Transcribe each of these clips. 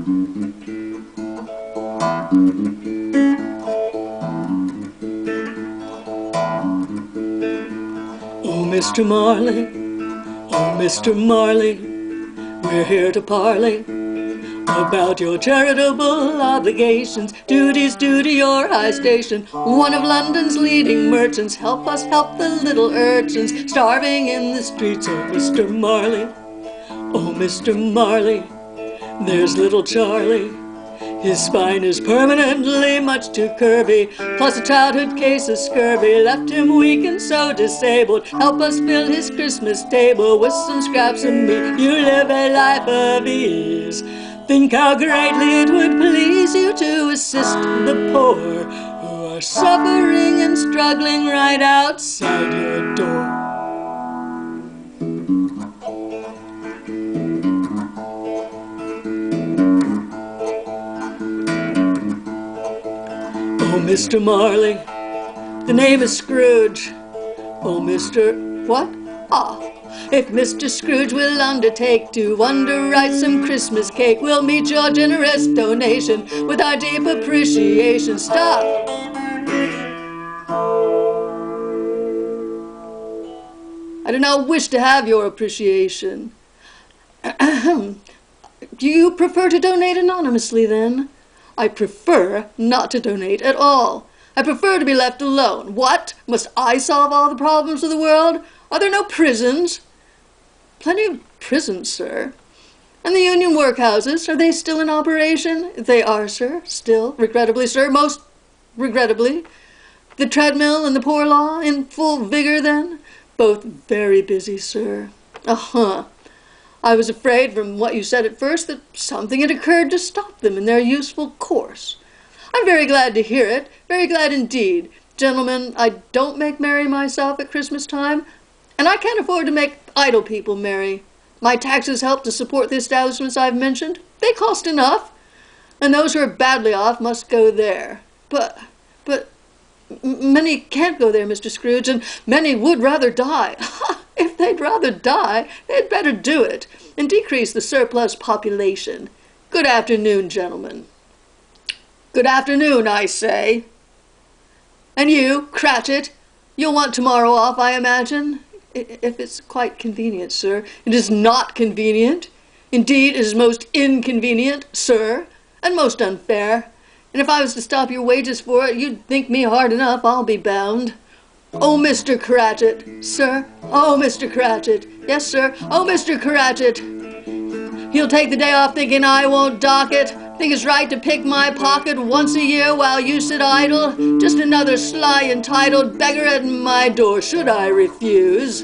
Oh, Mr. Marley, oh, Mr. Marley, we're here to parley about your charitable obligations, duties due to your high station. One of London's leading merchants, help us help the little urchins starving in the streets. Oh, Mr. Marley, oh, Mr. Marley, there's little Charlie. His spine is permanently much too curvy, plus a childhood case of scurvy left him weak and so disabled. Help us fill his Christmas table with some scraps of meat. You live a life of ease. Think how greatly it would please you to assist the poor who are suffering and struggling right outside your door. Oh, Mr. Marley, the name is Scrooge. Oh, Mr. What? Ah, if Mr. Scrooge will undertake to underwrite some Christmas cake, we'll meet your generous donation with our deep appreciation. Stop! I do not wish to have your appreciation. Do you prefer to donate anonymously, then? I prefer not to donate at all. I prefer to be left alone. What? Must I solve all the problems of the world? Are there no prisons? Plenty of prisons, sir. And the union workhouses, are they still in operation? They are, sir, still. Regrettably, sir, most regrettably. The treadmill and the poor law in full vigor, then? Both very busy, sir. Uh-huh. I was afraid from what you said at first that something had occurred to stop them in their useful course. I'm very glad to hear it, very glad indeed. Gentlemen, I don't make merry myself at Christmas time, and I can't afford to make idle people merry. My taxes help to support the establishments I've mentioned. They cost enough, and those who are badly off must go there. But many can't go there, Mr. Scrooge, and many would rather die. If they'd rather die, they'd better do it and decrease the surplus population. Good afternoon, gentlemen. Good afternoon, I say. And you, Cratchit, you'll want tomorrow off, I imagine? If it's quite convenient, sir. It is not convenient. Indeed, it is most inconvenient, sir, and most unfair. And if I was to stop your wages for it, you'd think me hard enough, I'll be bound. Oh, Mr. Cratchit, sir. Oh, Mr. Cratchit. Yes, sir. Oh, Mr. Cratchit. He'll take the day off thinking I won't dock it. Think it's right to pick my pocket once a year while you sit idle. Just another sly entitled beggar at my door. Should I refuse?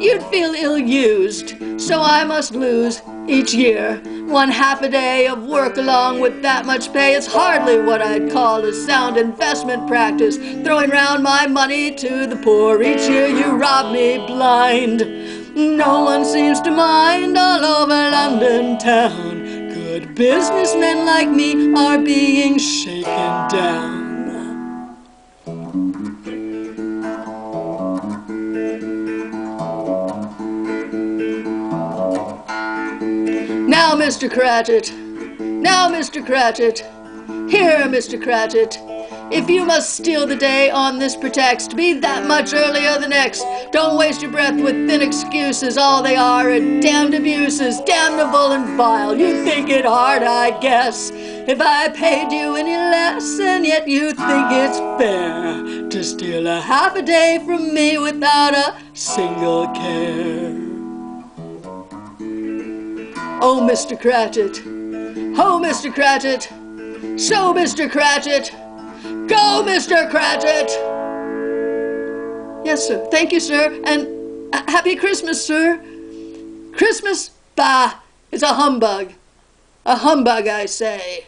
You'd feel ill-used, so I must lose each year 1/2 a day of work along with that much pay. It's hardly what I'd call a sound investment practice, throwing round my money to the poor. Each year you rob me blind. No one seems to mind all over London town. Good businessmen like me are being shaken down. Now, Mr. Cratchit, now, Mr. Cratchit, here, Mr. Cratchit, if you must steal the day on this pretext, be that much earlier the next. Don't waste your breath with thin excuses, all they are damned abuses, damnable and vile. You think it hard, I guess, if I paid you any less, and yet you think it's fair to steal 1/2 a day from me without a single care. Oh, Mr. Cratchit, oh, Mr. Cratchit, so, Mr. Cratchit, go, Mr. Cratchit! Yes, sir. Thank you, sir, and happy Christmas, sir. Christmas? Bah! It's a humbug. A humbug, I say.